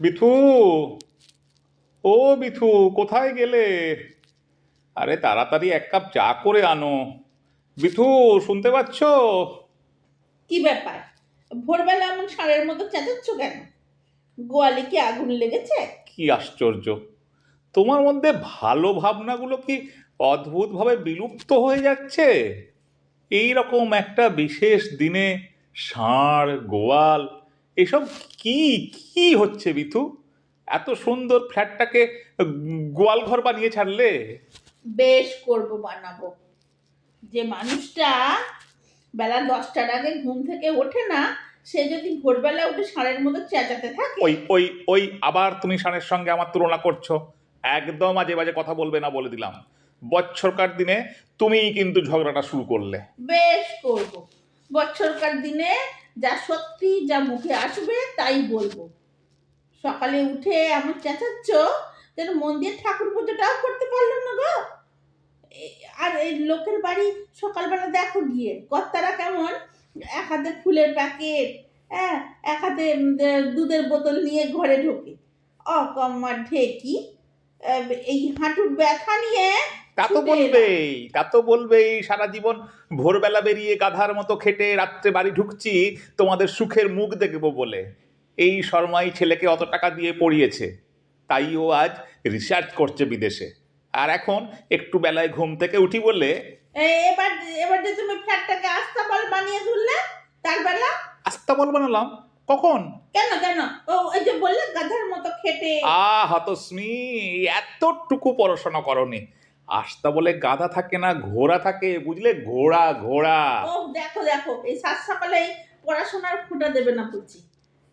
বিথু, ও বিথু, কোথায় গেলে? আরে তাড়াতাড়ি এক কাপ চা করে আনো। বিথু, শুনতে পাচ্ছ? কি ব্যাপার? ভোরবেলা এমন ষাঁড়ের মতো চেঁচাচ্ছ কেন? গোয়ালে কি আগুন লেগেছে? কি আশ্চর্য! তোমার মধ্যে ভালো ভাবনাগুলো কি অদ্ভুতভাবে বিলুপ্ত হয়ে যাচ্ছে? এই রকম একটা বিশেষ দিনে ষাঁড়, গোয়াল, এসব কি কি হচ্ছে বিথু? এত সুন্দর ফ্ল্যাটটাকে গোয়াল ঘর বানিয়ে ছাড়লে? বেশ করব, বানাবো। যে মানুষটা বেলা 10টার আগে ঘুম থেকে ওঠে না, সে যদি ভোরবেলা উঠে ষাঁড়ের মতো চেঁচাতে থাকে। ওই ওই ওই আবার তুমি ষাঁড়ের সঙ্গে আমার তুলনা করছো? একদম আজে বাজে কথা বলবে না, বলে দিলাম। বছরকার দিনে তুমিই কিন্তু ঝগড়াটা শুরু করলে। বেশ করব। বছরকার দিনে যা সত্যি, যা মুখে আসবে তাই বলবো। সকালে উঠে এমন চেঁচাচ্ছ যেন মন দিয়ে ঠাকুর পুজোটাও করতে পারলাম না গো। আর এই লোকের বাড়ি সকালবেলা দেখো গিয়ে কর্তারা কেমন এক হাতে ফুলের প্যাকেট, হ্যাঁ, এক হাতে দুধের বোতল নিয়ে ঘরে ঢোকে। অকম্মা ঢেকি, এই হাঁটুর ব্যথা নিয়ে তা তো ছুটে এলাম। বলবেই, তা তো বলবেই। সারা জীবন ভোরবেলা বেরিয়ে গাধার মতো খেটে রাত্রে বাড়ি ঢুকছি তোমাদের সুখের মুখ দেখবো বলে। এই শর্মাই ছেলেকে অত টাকা দিয়ে পড়িয়েছে, তাই ও আজ রিসার্চ করছে বিদেশে। আর এখন একটু বেলায় ঘুম থেকে উঠি বলে। এবার এবার যে তুমি ফ্ল্যাটটাকে আস্তাবল বানিয়ে তুললে, তার বেলা আস্তাবল বানালাম? কখন? কেন কেন? ও ওই যে বললে গাধার মতো খেটে। হতস্মি, এতটুকু পড়াশোনা করনি? আস্তাবলে গাধা থাকে না, ঘোড়া থাকে, বুঝলে? ঘোড়া ঘোড়া। ও দেখো দেখো, এই সাত সকালেই পড়াশোনার খুঁটা দেবে না বুঝছি।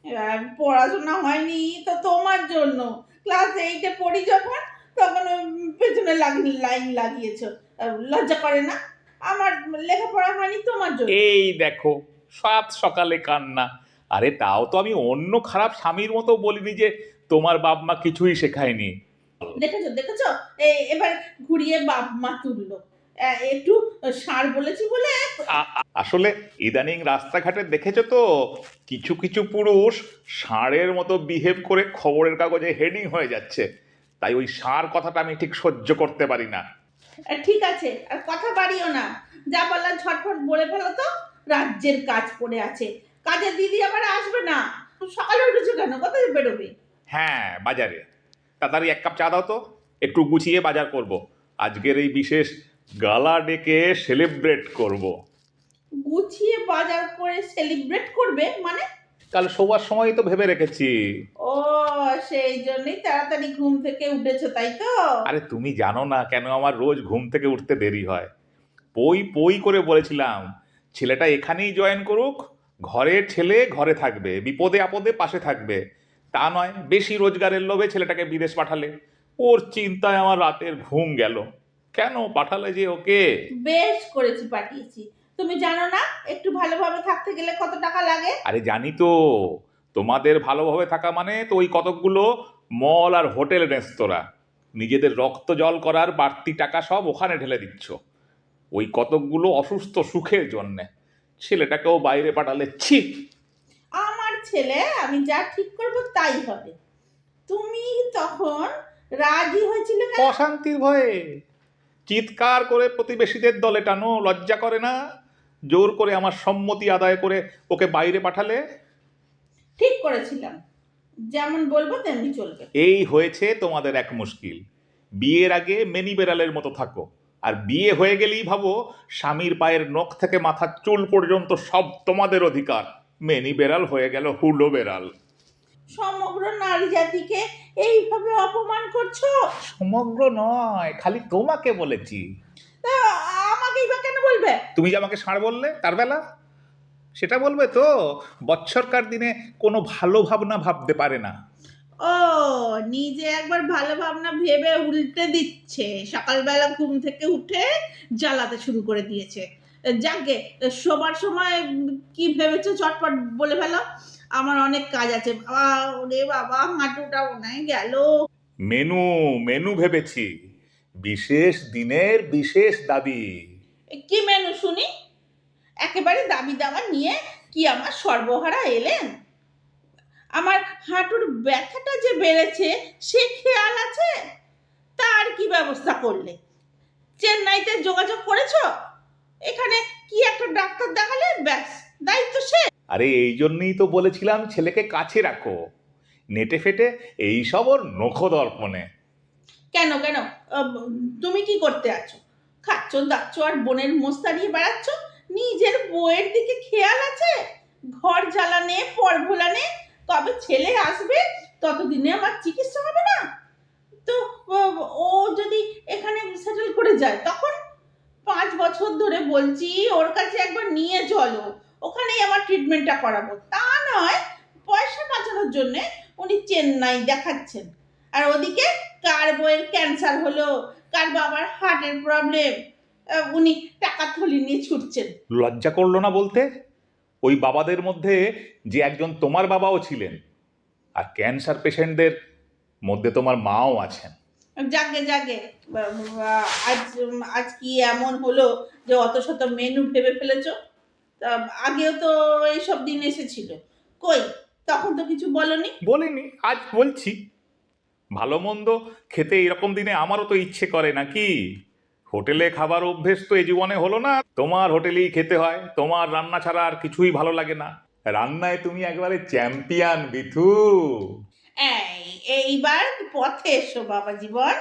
এবার পড়াশোনা হয়নি তো তোমার জন্য। ক্লাস 8-এ পড়ি যখন, তখন ওই পেছনে লাইন লাগিয়েছো। লজ্জা করে না? আমার লেখাপড়া হয়নি তোমার জন্য। এই দেখো, সাত সকালে কান্না! আরে তাও তো আমি অন্য খারাপ স্বামীর মতো বলিনি যে তোমার বাপ মা কিছুই শেখায়নি। দেখেছো দেখেছো, এবার ঘুরিয়ে বাপ মা তুললো। একটু সার বলেছি বলে। আসলে ইদানিং রাস্তাঘাটে দেখেছো তো, কিছু কিছু পুরুষ ষাঁড়ের মতো বিহেভ করে খবরের কাগজে হেডিং হয়ে যাচ্ছে। তাই ওই ষাঁড় কথাটা আমি ঠিক সহ্য করতে পারি না। ঠিক আছে, আর কথা বাড়িও না। যা বলার ঝটফট বলে ফেলো তো। রাজ্যের কাজ পড়ে আছে, কাজের দিদি আবার আসবে না। সকালে উঠেছো কেন? কোথায় বেরোবে? হ্যাঁ, বাজারে। তাড়াতাড়ি এক কাপ চা দাও তো, একটু গুছিয়ে বাজার করব। আজকের এই বিশেষ গালা ডেকে সেলিব্রেট করব। গুছিয়ে বাজার করে সেলিব্রেট করবে মানে? কাল শোবার সময় তো ভেবে রেখেছি। ও, সেই জন্যই তাড়াতাড়ি ঘুম থেকে উঠেছো, তাই তো? আরে তুমি জানো না কেন আমার রোজ ঘুম থেকে উঠতে দেরি হয়। পই পই করে বলেছিলাম ছেলেটা এখানেই জয়েন করুক, ঘরের ছেলে ঘরে থাকবে, বিপদে আপদে পাশে থাকবে। তা নয়, বেশি রোজগারের লোভে ছেলেটাকে বিদেশ পাঠালে। ওর চিন্তায় আমার রাতের ঘুম গেল। কেন পাঠালে যে ওকে? বেশ করেছি, পাঠিয়েছি। তুমি জানো না একটু ভালোভাবে থাকতে গেলে কত টাকা লাগে? আরে জানি তো। তোমাদের ভালোভাবে থাকা মানে তো ওই কতকগুলো মল আর হোটেল রেস্তোরাঁ, নিজেদের রক্ত জল করার বাড়তি টাকা সব ওখানে ঢেলে দিচ্ছ ওই কতকগুলো অসুস্থ সুখের জন্যে। ছেলেটাকেও বাইরে পাঠালে, ছি! আমার ছেলে, আমি যা ঠিক করব তাই হবে। তুমি তখন রাজি হয়েছিলে কেন? অশান্তির ভয়ে। চিৎকার করে প্রতিবেশীদের দলে টানো, লজ্জা করে না? জোর করে আমার সম্মতি আদায় করে ওকে বাইরে পাঠালে। ঠিক করেছিলাম, যেমন বলবো তেমনি চলবে। এই হয়েছে তোমাদের এক মুশকিল। বিয়ের আগে মেনি বেড়ালের মতো থাকো, আর বিয়ে হয়ে গেলেই ভাবো স্বামীর পায়ের নখ থেকে মাথার চুল পর্যন্ত সব তোমাদের অধিকার। মেনি বেড়াল হয়ে গেল হুলো বেড়াল। সমগ্র নারী জাতিকে এইভাবে অপমান করছো? সমগ্র নয়, খালি তোমাকে বলেছি। তা আমাকেই বা কেন বলবে? তুমি যে আমাকে ষাঁড় বললে তার বেলা, সেটা বলবে তো? বৎসরকার দিনে কোনো ভালো ভাবনা ভাবতে পারে না। ও, নিজে একবার ভালো ভাবনা ভেবে উল্টে দিচ্ছে, সকালবেলা ঘুম থেকে উঠে জ্বালাতে শুরু করে দিয়েছে। যাকে শোবার সময় কি ভেবেছো চটপট বলে ফেলো। আমার অনেক কাজ আছে। বাবা, ওরে বাবা, হাঁটুটা মনে গেল। মেনু, মেনু ভেবেছি। বিশেষ দিনের বিশেষ দাবি। কি মেনু শুনি? একেবারে দাবি দাওয়া নিয়ে কি আমার সর্বহারা এলেন? আমার হাঁটুর ব্যথাটা যে বেড়েছে সে খেয়াল আছে? তার কি ব্যবস্থা করলে? চেন্নাইতে যোগাযোগ করেছো? এখানে কি একটা ডাক্তার দেখালে ব্যাস, দায়িত্ব শেষ। আরে এই জন্যই তো বলেছিলাম ছেলেকে কাছে রাখো, নেটে ফেটে এইসব ওর নখদর্পণে। কেন কেন? তুমি কি করতে আছো? খাচ্ছ দাচ্ছ আর বোনের মোস্তা নিয়ে বেড়াচ্ছ? নিজের বউয়ের দিকে খেয়াল আছে? ঘর জ্বালানে পর ভোলানে, কবে ছেলে আসবে ততদিনে আমার চিকিৎসা হবে না? তো ও যদি এখানে সেটেল করে যায় তখন? 5 বছর ধরে বলছি ওর কাছে একবার নিয়ে চলো, ওখানেই আমার ট্রিটমেন্টটা করাবো। তা নয়, পয়সা বাঁচানোর জন্য উনি চেন্নাই দেখাচ্ছেন। আর ওদিকে কার বইয়ের ক্যান্সার হলো, কার বাবার হার্টের প্রবলেম, উনি টাকা থলি নিয়ে ছুটছেন। লজ্জা করলো না বলতে? ওই বাবাদের মধ্যে যে একজন তোমার বাবাও ছিলেন, আর ক্যান্সার পেশেন্টদের মধ্যে তোমার মাও আছেন। জাগে জাগে, আজ আজ কি এমন হলো যে অত শত মেনু ভেবে ফেলেছো? তা আগেও তো এইসব দিন এসেছিল, কই তখন তো কিছু বলনি। বলিনি, আজ বলছি। ভালো মন্দ খেতে এরকম দিনে আমারও তো ইচ্ছে করে নাকি? হোটেলে খাবার অভ্যেস তো এই জীবনে হলো না, তোমার হোটেলেই খেতে হয়, তোমার রান্না ছাড়া আর কিছুই ভালো লাগে না। রান্নায় তুমি একবারে চ্যাম্পিয়ন বিথু। এই এইবার পথে এসো বাবা জীবন,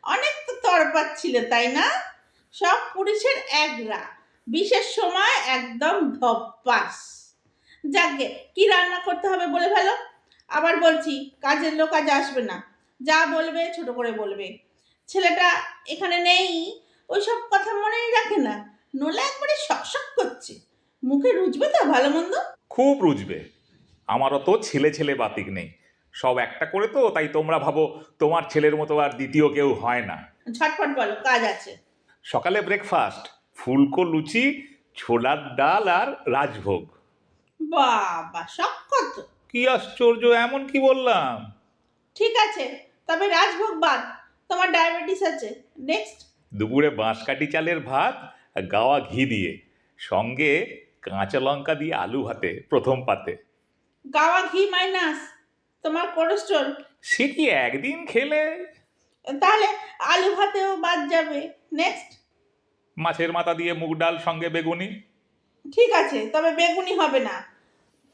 অনেক তো তরপাচ্ছিলে তাই না? সব পুরুষের একরা, বিশেষ সময় একদম ধপ্পাস। যাকে কি রান্না করতে হবে বলে ফেলো। আবার বলছি, কাজের লোক আজ আসবে না, যা বলবে ছোট করে বলবে। ছেলেটা এখানে নেই, ওইসব কথা মনেই রাখে না, নলে একবারে শকশক করছে। মুখে রুজবে তো ভালো মন্দ? খুব রুজবে। আমারও তো ছেলে ছেলে বাতিক নেই, সব একটা করে তো, তাই তোমরা ভাবো তোমার ছেলের মতো আর দ্বিতীয় কেউ হয় না। ঝটপট বলো, কাজ আছে। সকালে ব্রেকফাস্ট, ফুলকো লুচি, ছোলার ডাল আর রাজভোগ। বাবা শক্ত। কি আশ্চর্য, এমন কি বললাম? ঠিক আছে, তবে রাজভোগ বাদ, তোমার ডায়াবেটিস আছে। নেক্সট। দুপুরে বাঁশকাঠি চালের ভাত, গাওয়া ঘি দিয়ে, সঙ্গে কাঁচা লঙ্কা দিয়ে আলু ভাতে প্রথম পাতে। গাওয়া ঘি মাইনাস, তোমার কোলেস্ট্রল। সে কি একদিন খেলে? তাহলে আলু ভাতেও বাদ যাবে। নেক্সট। মাছের মাথা দিয়ে মুগ ডাল, সঙ্গে বেগুনি। ঠিক আছে, তবে বেগুনি হবে না,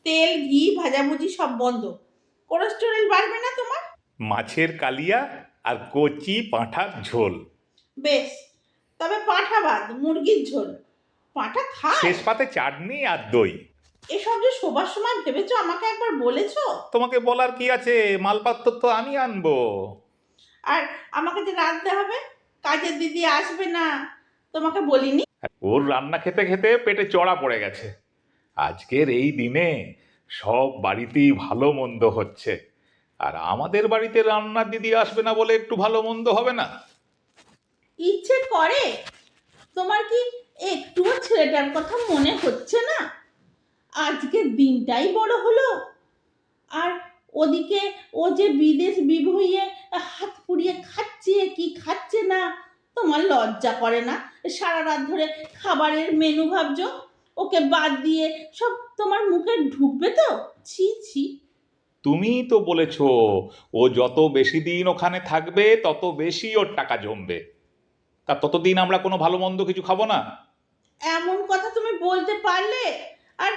তেল ঘি ভাজাভুজি সব বন্ধ, কোলেস্টেরল বাড়বে না তোমার। মাছের কালিয়া আর কচি পাঁঠার ঝোল। বেশ, তবে পাঁঠা বাদ, মুরগির ঝোল। পাঁঠা খায়? শেষ পাতে চাটনি আর দই। এসব যে শোবার সময় ভেবেছো আমাকে একবার বলেছো? তোমাকে বলার কি আছে, মালপত্র তো আমি আনবো। আর আমাকে যে রাঁধতে হবে, কাজের দিদি আসবে না, তোমাকে বলিনি? ওর রান্না খেতে খেতে পেটে চড়া পড়ে গেছে। আজকের এই দিনে সব বাড়িতেই ভালো মন্দ হচ্ছে, আর আমাদের বাড়িতে রান্নার দিদি আসবে না বলে একটু ভালো মন্দ হবে না? ইচ্ছে করে? তোমার কি একটুও ছেলেটার কথা মনে হচ্ছে না? আজকের দিনটাই বড় হলো, আর ওদিকে ও যে বিদেশ বিভুঁইয়ে হাত পুড়িয়ে খাচ্ছে কি খাচ্ছে না, তোমার লজ্জা করে না? সারা রাত ধরে খাবারের মেনু ভাবছো, ওকে বাদ দিয়ে সব তোমার মুখে ঢুকবে তো? ছি ছি। তুমিই তো বলেছ ও যত বেশি দিন ওখানে থাকবে তত বেশি ওর টাকা জমবে, তা ততদিন আমরা কোনো ভালো মন্দ কিছু খাবো না? এমন কথা তুমি বলতে পারলে? আর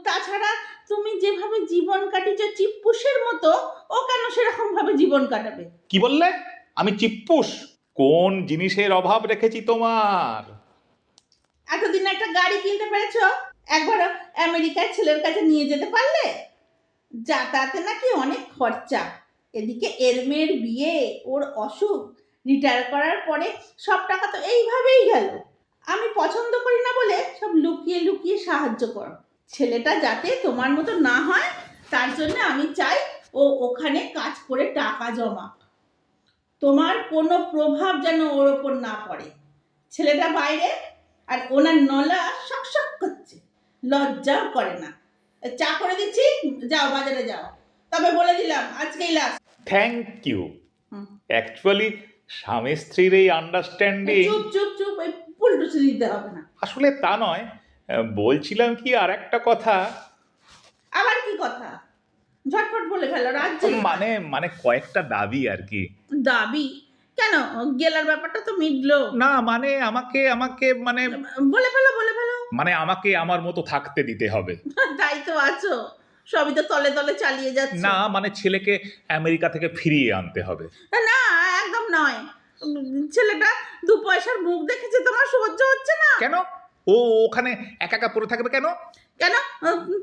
তাছাড়া তুমি যেভাবে জীবন কাটিয়েছো চিপ্পুসের মতো, ও কেন সেরকম ভাবে জীবন কাটাবে? কি বললে? আমি চিপ্পুস? কোন জিনিসের অভাব রেখেছি তোমার? এতদিন একটা গাড়ি কিনতে পেরেছো, একবার আমেরিকার ছেলের কাছে নিয়ে যেতে পারলে? যাতায়াতে নাকি অনেক খরচা, এদিকে এর মেয়ের বিয়ে, ওর অসুখ, রিটায়ার করার পরে সব টাকা তো এইভাবেই গেল। আমি পছন্দ করি না বলে সব লুকিয়ে লুকিয়ে সাহায্য করো। ছেলেটা যাতে তোমার মতো না হয় তার জন্য আমি চাই ও ওখানে কাজ করে টাকা জমা, তোমার কোনো প্রভাব যেন ওর ওপর না পড়ে। ছেলেটা বাইরে, আর ওনার নলা শকশক করছে, লজ্জাও করে না। চা করে দিচ্ছি, যাও বাজারে যাও, তবে বলে দিলাম আজকেই লাস্ট। Thank you. অ্যাকচুয়ালি স্বামী স্ত্রীর এই আন্ডারস্ট্যান্ডিং। চুপ চুপ চুপ, এই পুলটুসি দিতে হবে না। আসলে তা নয়, বলছিলাম কি আর একটা কথা। আবার কি কথা? ঝটপট বলে ফেলো রাজ্য। মানে মানে কয়েকটা দাবি আর কি। দাবি কেন? গেলার ব্যাপারটা তো মিটলো। না মানে আমাকে আমাকে মানে বলে ফেলো বলে ফেলো। মানে আমাকে আমার মতো থাকতে দিতে হবে। তাই তো আছো, সবই তো তলে তলে চালিয়ে যাচ্ছে। না মানে ছেলেকে আমেরিকা থেকে ফিরিয়ে আনতে হবে। না একদম নয়। ছেলেটা দু পয়সার মুখ দেখেছে, তোমার সহ্য হচ্ছে না? কেন? ও ওখানে একা একা পড়ে থাকবে কেন? কেন?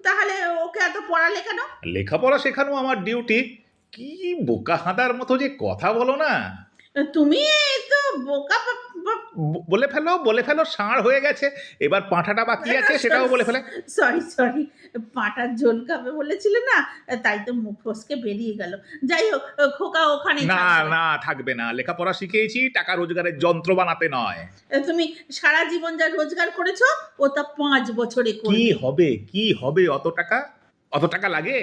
তাহলে ওকে এত পড়ালে কেন? লেখাপড়া শেখানো আমার ডিউটি। কি বোকা হাঁদার মতো যে কথা বলো না। তুমি তো বোকা। বলে ফেলো ষাঁড় হয়ে গেছে, এবার পাঁঠাটা বাকি আছে সেটাও বলে ফেলে। সরি সরি, পাটার ঝোল খাবে বলেছিলে না, তাই তো মুখ ফসকে বেরিয়ে গেল। যাই হোক, খোকা ওখানে না না থাকবে না, লেখাপড়া শিখেছি টাকা রোজগারের যন্ত্র বানাতে নয়। তুমি সারা জীবন যা রোজগার করেছো ও তা 5 বছরে কি করবে। হবে কি হবে অত টাকা লাগে?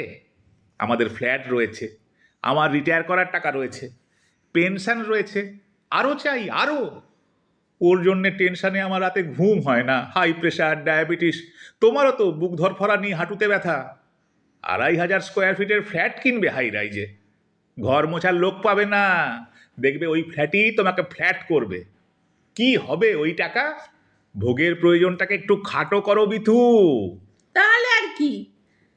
আমাদের ফ্ল্যাট রয়েছে, আমার রিটায়ার করার টাকা রয়েছে, পেনশন রয়েছে, আরও চাই আরও। ওর জন্যে টেনশনে আমার রাতে ঘুম হয় না, হাই প্রেশার, ডায়াবেটিস। তোমারও তো বুক ধরফরা নিয়ে হাঁটুতে ব্যথা। 2500 স্কোয়ার ফিটের ফ্ল্যাট কিনবে হাই রাইজে, ঘর মোছার লোক পাবে না, দেখবে ওই ফ্ল্যাটই তোমাকে ফ্ল্যাট করবে। কি হবে ওই টাকা? ভোগের প্রয়োজনটাকে একটু খাটো করো বিথু। তাহলে আর কি,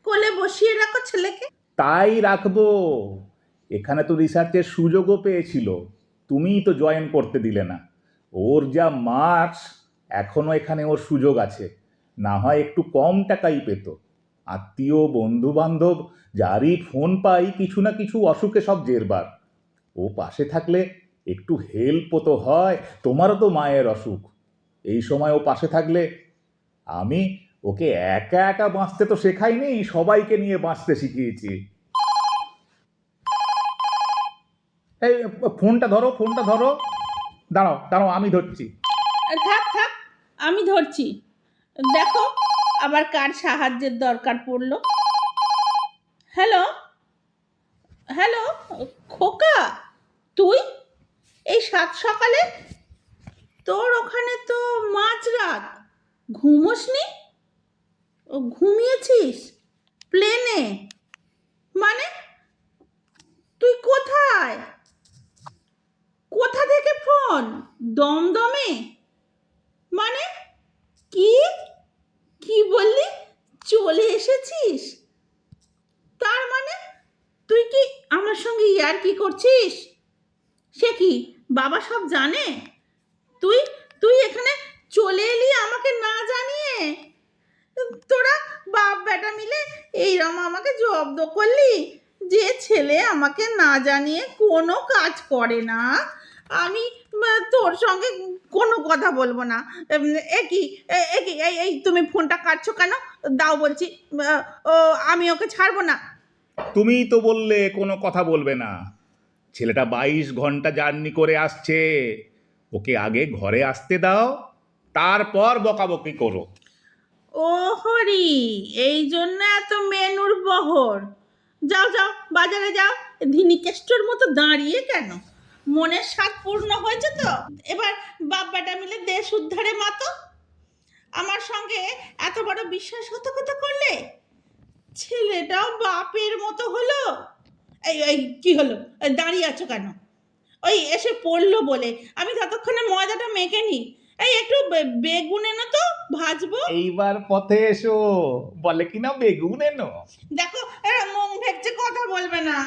কোলে বসিয়ে রাখো ছেলেকে। তাই রাখবো। এখানে তো রিসার্চের সুযোগও পেয়েছিল, তুমিই তো জয়েন করতে দিলে না। ওর যা মার্কস, এখনো এখানে ওর সুযোগ আছে, না হয় একটু কম টাকাই পেত। আত্মীয় বন্ধু বান্ধব যারই ফোন পাই কিছু না কিছু অসুখে সব জেরবার। ও পাশে থাকলে একটু হেল্পও তো হয়। তোমারও তো মায়ের অসুখ, এই সময় ও পাশে থাকলে। আমি ওকে একা একা বাঁচতে তো শেখাইনি, সবাইকে নিয়ে বাঁচতে শিখিয়েছি। এই ফোনটা ধরো। দাঁড়াও আমি ধরছি। থাক থাক, আমি ধরছি। দেখো আবার কার সাহায্যের দরকার পড়লো। হ্যালো হ্যালো, খোকা তুই এই সাত সকালে? তোর ওখানে তো মাঝরাত, ঘুমোসনি? ও ঘুমিয়েছিস প্লেনে? মানে তুই কোথায়? কোথা থেকে ফোন? দমদমে? মানে কি কি বললি? চলে এসেছিস? তার মানে তুই কি আমার সঙ্গে ইয়ার্কি করছিস? সে কি, বাবা সব জানে? তুই তুই এখানে চলে এলি আমাকে না জানিয়ে? তোরা বাপ বেটা মিলে এইরকম আমাকে জব্দ করলি? যে ছেলে আমাকে না জানিয়ে কোনো কাজ করে না, আমি তোর সঙ্গে কোনো কথা বলবো না। একই একই এই তুমি ফোনটা কাটছো কেন? দাও বলছি। ও আমি ওকে ছাড়বো না। তুমিই তো বললে কোনো কথা বলবে না। ছেলেটা 22 ঘন্টা জার্নি করে আসছে, ওকে আগে ঘরে আসতে দাও, তারপর বকাবকি করো। ও হরি, এই জন্য এত মেনুর বহর। যাও যাও বাজারে যাও। ধিনিকেষ্টর মতো দাঁড়িয়ে কেন? মনের স্বাদ পূর্ণ হয়েছে তো? এবার বাপ বেটা মিলে দেশ উদ্ধারে মাতো। আমার সঙ্গে এত বড় বিশ্বাসঘাতকতা করলে, ছেলেটাও বাপের মতো হলো। এই এই কি হলো? দাঁড়িয়ে আছো কেন? ওই এসে পড়লো বলে আমি ততক্ষণে ময়দাটা মেখে নি। এই একটু বেগুন এনো তো, ভাজবো। এইবার পথে এসো, বলে কিনা বেগুন এনো। দেখো এরা মুখ ভেঙচে কথা বলবে না।